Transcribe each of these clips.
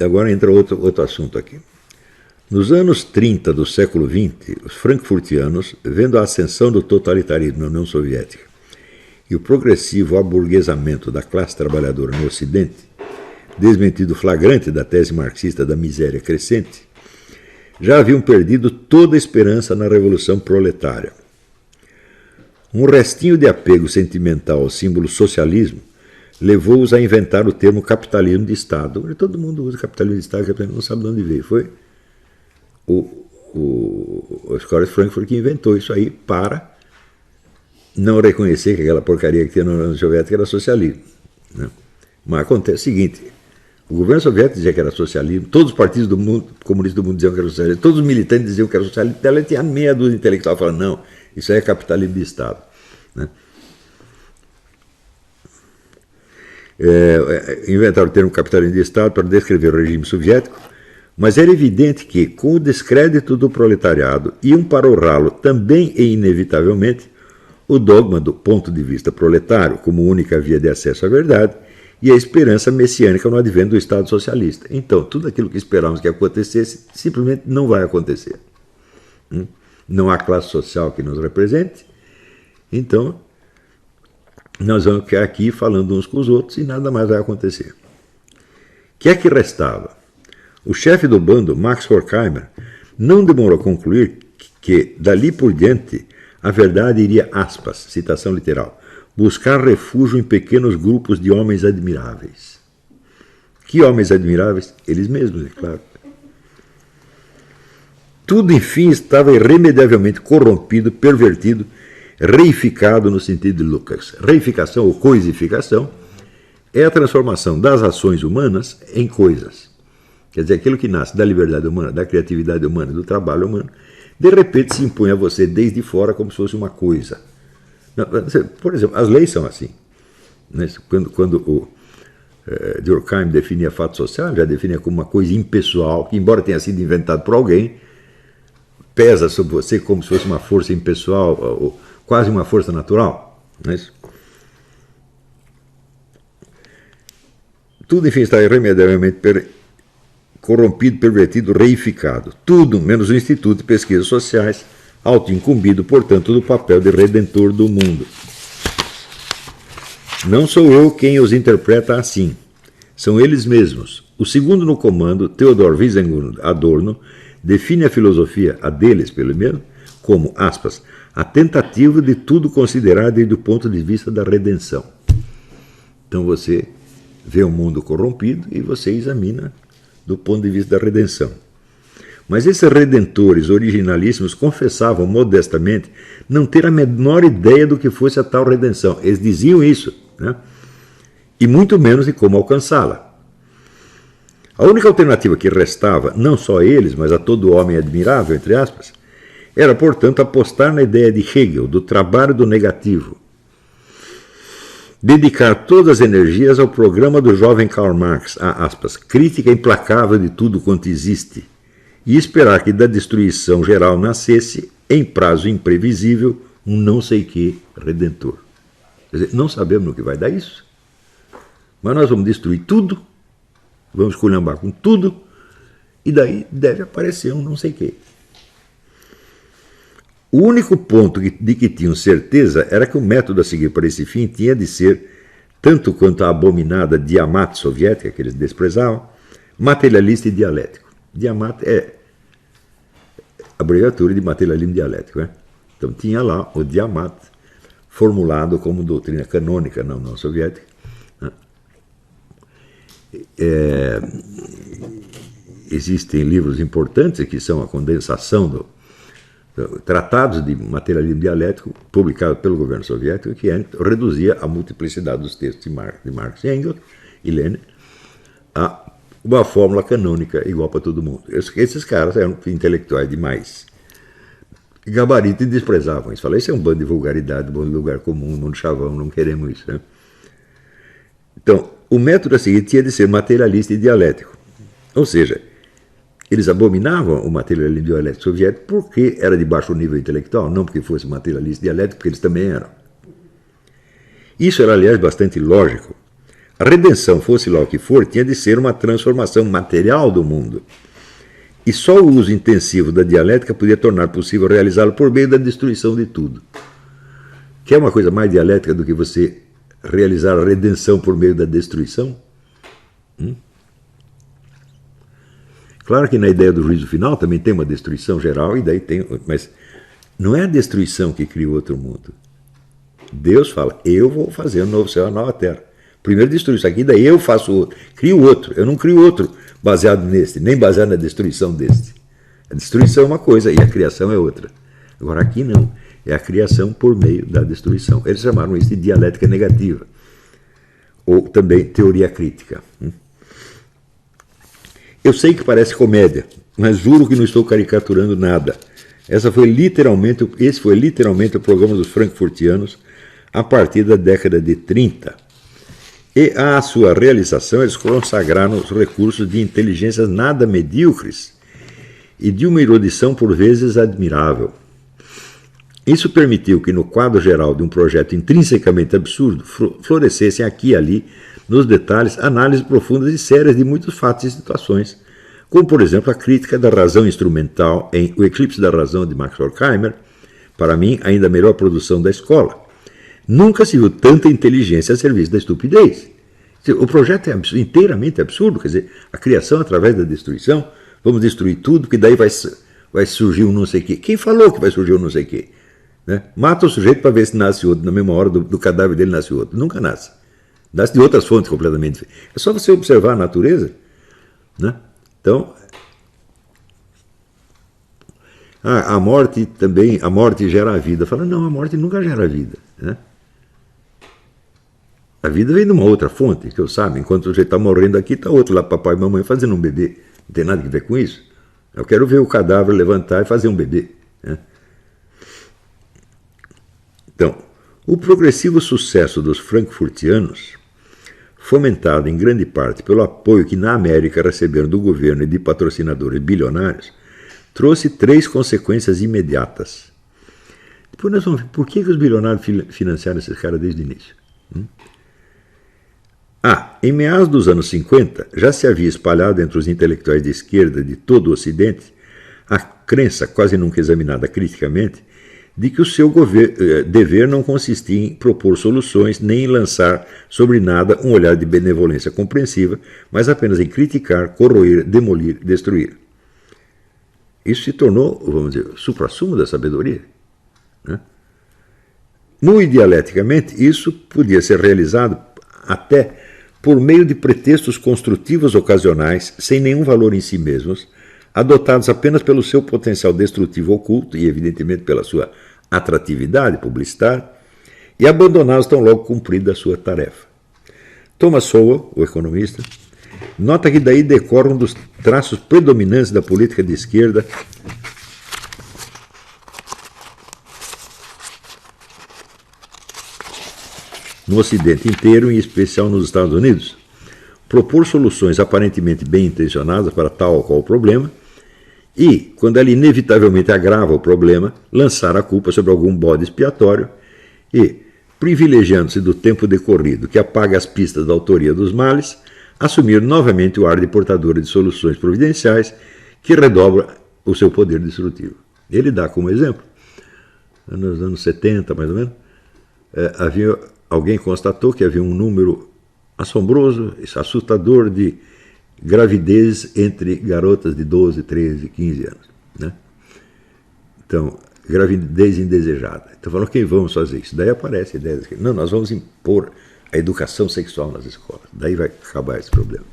agora entra outro assunto aqui. Nos anos 30 do século XX, os frankfurtianos, vendo a ascensão do totalitarismo na União Soviética e o progressivo aburguesamento da classe trabalhadora no Ocidente, desmentido flagrante da tese marxista da miséria crescente, já haviam perdido toda a esperança na revolução proletária. Um restinho de apego sentimental ao símbolo socialismo levou-os a inventar o termo capitalismo de Estado. Todo mundo usa capitalismo de Estado, capitalismo não sabe de onde veio. Foi a escola de Frankfurt que inventou isso aí para não reconhecer que aquela porcaria que tinha na União Soviética era socialismo, né? Mas acontece o seguinte: o governo soviético dizia que era socialismo, todos os partidos do mundo, comunistas do mundo diziam que era socialismo, todos os militantes diziam que era socialismo, ela tinha meia dúzia de intelectuais falando, não, isso aí é capitalismo de Estado, né? Inventaram o termo capitalismo de Estado para descrever o regime soviético, mas era evidente que, com o descrédito do proletariado, iam para o ralo também e inevitavelmente o dogma do ponto de vista proletário como única via de acesso à verdade e a esperança messiânica no advento do Estado socialista. Então, tudo aquilo que esperávamos que acontecesse simplesmente não vai acontecer. Não há classe social que nos represente, então nós vamos ficar aqui falando uns com os outros e nada mais vai acontecer. O que é que restava? O chefe do bando, Max Horkheimer, não demorou a concluir que, dali por diante, a verdade iria, aspas, citação literal, buscar refúgio em pequenos grupos de homens admiráveis. Que homens admiráveis? Eles mesmos, é claro. Tudo, enfim, estava irremediavelmente corrompido, pervertido, reificado no sentido de Lucas. Reificação ou coisificação é a transformação das ações humanas em coisas. Quer dizer, aquilo que nasce da liberdade humana, da criatividade humana, do trabalho humano, de repente se impõe a você desde fora como se fosse uma coisa. Por exemplo, as leis são assim. Quando o Durkheim definia fato social, já definia como uma coisa impessoal, que embora tenha sido inventado por alguém, pesa sobre você como se fosse uma força impessoal, ou quase uma força natural. Não é isso? Tudo, enfim, está irremediavelmente corrompido, pervertido, reificado. Tudo, menos o Instituto de Pesquisas Sociais, autoincumbido, portanto, do papel de redentor do mundo. Não sou eu quem os interpreta assim. São eles mesmos. O segundo no comando, Theodor Wiesengrund Adorno, define a filosofia, a deles pelo menos, como, aspas, a tentativa de tudo considerar desde o ponto de vista da redenção. Então você vê o mundo corrompido e você examina do ponto de vista da redenção. Mas esses redentores originalíssimos confessavam modestamente não ter a menor ideia do que fosse a tal redenção. Eles diziam isso, né? E muito menos de como alcançá-la. A única alternativa que restava, não só a eles, mas a todo homem admirável, entre aspas, era, portanto, apostar na ideia de Hegel, do trabalho do negativo. Dedicar todas as energias ao programa do jovem Karl Marx, a, aspas, crítica implacável de tudo quanto existe, e esperar que da destruição geral nascesse, em prazo imprevisível, um não sei que redentor. Quer dizer, não sabemos no que vai dar isso, mas nós vamos destruir tudo, vamos esculhambar com tudo, e daí deve aparecer um não sei que. O único ponto de que tinham certeza era que o método a seguir para esse fim tinha de ser, tanto quanto a abominada Diamat soviética, que eles desprezavam, materialista e dialético. Diamat é a abreviatura de materialismo dialético, né? Então tinha lá o Diamat, formulado como doutrina canônica na União Soviética, né? Existem livros importantes que são a condensação tratados de materialismo dialético, publicado pelo governo soviético, que reduzia a multiplicidade dos textos de Marx e Engels e Lenin a uma fórmula canônica igual para todo mundo. Esses caras eram intelectuais demais. Gabarito e desprezavam isso. Falaram, isso é um bando de vulgaridade, um bando de lugar comum, um bando de chavão, não queremos isso, né? Então, o método a seguir tinha de ser materialista e dialético. Ou seja, eles abominavam o materialismo dialético soviético porque era de baixo nível intelectual, não porque fosse materialista dialético, porque eles também eram. Isso era, aliás, bastante lógico. A redenção, fosse lá o que for, tinha de ser uma transformação material do mundo. E só o uso intensivo da dialética podia tornar possível realizá-lo por meio da destruição de tudo. Quer uma coisa mais dialética do que você realizar a redenção por meio da destruição? Claro que na ideia do juízo final também tem uma destruição geral, e daí tem, mas não é a destruição que cria o outro mundo. Deus fala, eu vou fazer um novo céu e uma nova terra. Primeiro destruo isso aqui, daí eu faço outro. Crio outro. Eu não crio outro baseado neste, nem baseado na destruição deste. A destruição é uma coisa e a criação é outra. Agora aqui não. É a criação por meio da destruição. Eles chamaram isso de dialética negativa. Ou também teoria crítica. Eu sei que parece comédia, mas juro que não estou caricaturando nada. Esse foi literalmente o programa dos frankfurtianos a partir da década de 30. E à sua realização eles consagraram os recursos de inteligências nada medíocres e de uma erudição por vezes admirável. Isso permitiu que no quadro geral de um projeto intrinsecamente absurdo florescessem aqui e ali, nos detalhes, análises profundas e sérias de muitos fatos e situações, como por exemplo a crítica da razão instrumental em O Eclipse da Razão de Max Horkheimer, para mim ainda a melhor produção da escola. Nunca se viu tanta inteligência a serviço da estupidez. O projeto é inteiramente absurdo, quer dizer, a criação através da destruição, vamos destruir tudo, que daí vai surgir um não sei o quê. Quem falou que vai surgir um não sei o quê? Né? Mata o sujeito para ver se nasce outro, na mesma hora do cadáver dele nasce outro. Nunca nasce. Nasce de outras fontes completamente diferentes. É só você observar a natureza. Né? Então, a morte também, a morte gera a vida. Fala, não, a morte nunca gera a vida. Né? A vida vem de uma outra fonte, que eu sabe. Enquanto o sujeito está morrendo aqui, está outro lá, papai e mamãe, fazendo um bebê. Não tem nada a ver com isso. Eu quero ver o cadáver levantar e fazer um bebê. Né? Então, o progressivo sucesso dos frankfurtianos, fomentado em grande parte pelo apoio que na América receberam do governo e de patrocinadores bilionários, trouxe 3 consequências imediatas. Depois nós vamos ver por que os bilionários financiaram esses caras desde o início. Em meados dos anos 50, já se havia espalhado entre os intelectuais de esquerda de todo o Ocidente a crença, quase nunca examinada criticamente, de que o seu dever não consistia em propor soluções nem em lançar sobre nada um olhar de benevolência compreensiva, mas apenas em criticar, corroer, demolir, destruir. Isso se tornou, vamos dizer, o suprassumo da sabedoria. Né? Muito dialeticamente, isso podia ser realizado até por meio de pretextos construtivos ocasionais, sem nenhum valor em si mesmos, adotados apenas pelo seu potencial destrutivo oculto e, evidentemente, pela sua atratividade publicitária, e abandonados tão logo cumprida a sua tarefa. Thomas Sowell, o economista, nota que daí decorre um dos traços predominantes da política de esquerda no Ocidente inteiro, em especial nos Estados Unidos, propor soluções aparentemente bem intencionadas para tal ou qual problema e, quando ela inevitavelmente agrava o problema, lançar a culpa sobre algum bode expiatório e, privilegiando-se do tempo decorrido que apaga as pistas da autoria dos males, assumir novamente o ar de portadora de soluções providenciais que redobra o seu poder destrutivo. Ele dá como exemplo, nos anos 70, mais ou menos, alguém constatou que havia um número assombroso, assustador de gravidez entre garotas de 12, 13, 15 anos. Né? Então, gravidez indesejada. Então, falou, ok, vamos fazer isso. Daí aparece a ideia de que, não, nós vamos impor a educação sexual nas escolas. Daí vai acabar esse problema.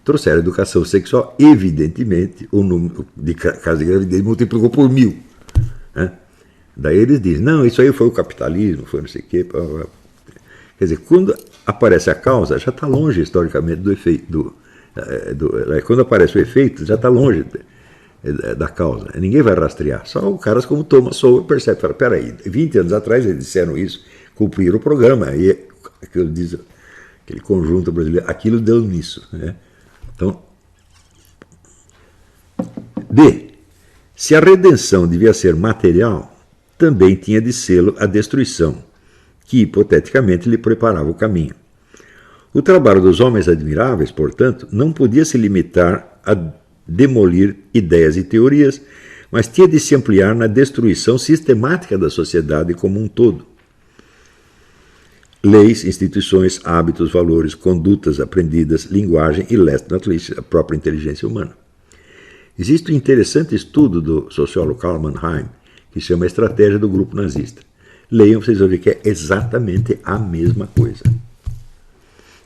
Trouxeram a educação sexual, evidentemente, o número de casos de gravidez multiplicou por 1000. Né? Daí eles dizem, não, isso aí foi o capitalismo, foi não sei o quê. Quer dizer, quando aparece a causa, já está longe historicamente do efeito. Quando aparece o efeito, já está longe da causa. Ninguém vai rastrear. Só caras como Thomas Sowell percebem, fala, peraí, 20 anos atrás eles disseram isso, cumpriram o programa, aí aquele conjunto brasileiro, aquilo deu nisso. Né? Então, se a redenção devia ser material, também tinha de sê-lo a destruição, que hipoteticamente lhe preparava o caminho. O trabalho dos homens admiráveis, portanto, não podia se limitar a demolir ideias e teorias, mas tinha de se ampliar na destruição sistemática da sociedade como um todo. Leis, instituições, hábitos, valores, condutas aprendidas, linguagem e, last not least, a própria inteligência humana. Existe um interessante estudo do sociólogo Karl Mannheim, que se chama Estratégia do Grupo Nazista. Leiam, vocês vão ver que é exatamente a mesma coisa.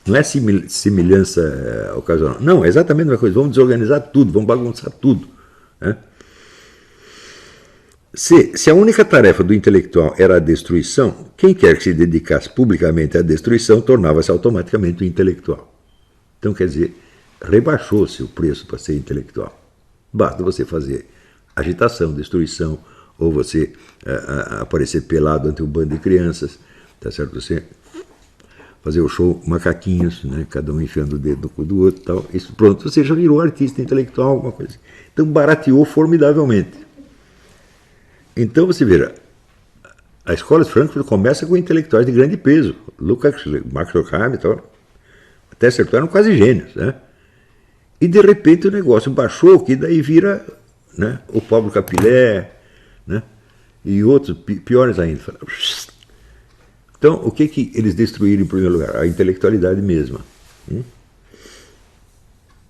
Não é semelhança ocasional. Não, é exatamente a mesma coisa. Vamos desorganizar tudo, vamos bagunçar tudo. Né? Se a única tarefa do intelectual era a destruição, quem quer que se dedicasse publicamente à destruição tornava-se automaticamente um intelectual. Então, quer dizer, rebaixou-se o preço para ser intelectual. Basta você fazer agitação, destruição, ou você aparecer pelado ante um bando de crianças, tá certo? Você fazer o show macaquinhos, né? Cada um enfiando o dedo no cu do outro, tal. Isso, pronto, você já virou artista intelectual, alguma coisa. Então barateou formidavelmente. Então você veja, a escola de Frankfurt começa com intelectuais de grande peso, Lukács, Max Horkheim e tal, até certo eram quase gênios, né? E de repente o negócio baixou, que daí vira, né, o Pablo Capilé, né, e outros piores ainda. Então, o que eles destruíram em primeiro lugar? A intelectualidade mesma.